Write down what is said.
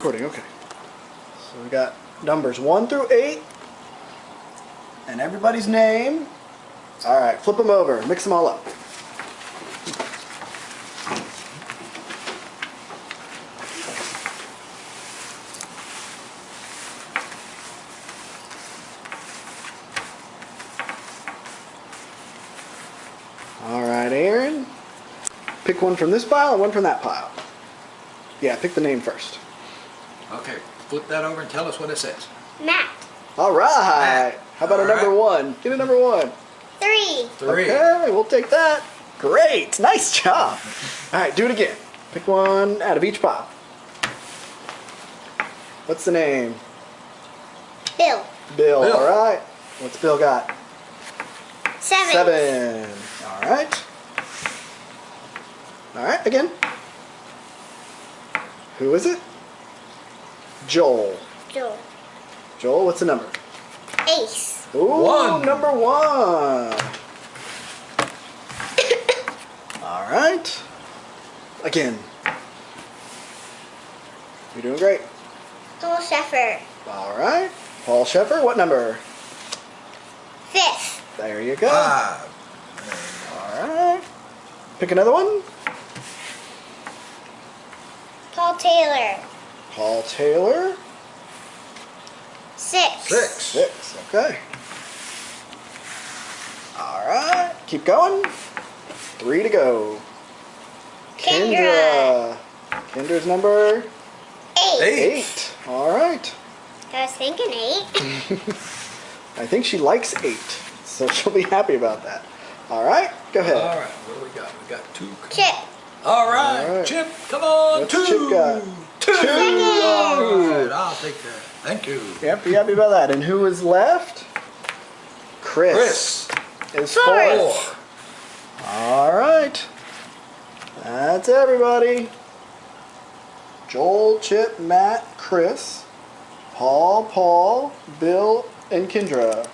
Recording, okay. So we got numbers 1 through 8 and everybody's name. Alright, flip them over, mix them all up. Alright, Aaron. Pick one from this pile and one from that pile. Yeah, pick the name first. Okay, flip that over and tell us what it says. Matt. All right. How about a number 1? Get a number 1. 3. 3. Okay, we'll take that. Great. Nice job. All right, do it again. Pick one out of each pile. What's the name? Bill. Bill. Bill. All right. What's Bill got? 7. 7. All right. All right, again. Who is it? Joel. Joel. Joel, what's the number? Ace. Ooh, 1. number 1. All right. Again. You're doing great. Paul Sheffer. All right. Paul Sheffer, what number? 5th. There you go. 5. All right. Pick another one. Paul Taylor. Paul Taylor. 6. 6. 6. Okay. All right. Keep going. 3 to go. Kendra. Kendra's number 8. 8. All right. I was thinking 8. I think she likes 8, so she'll be happy about that. All right. Go ahead. All right, what do we got? We got 2. Chip. All right, All right. Chip, come on. What's 2. Chip got? 2. Two. All right, I'll take that. Thank you. Yep, you happy about that. And who is left? Chris. Is 4. 4. All right. That's everybody. Joel, Chip, Matt, Chris, Paul, Bill, and Kendra.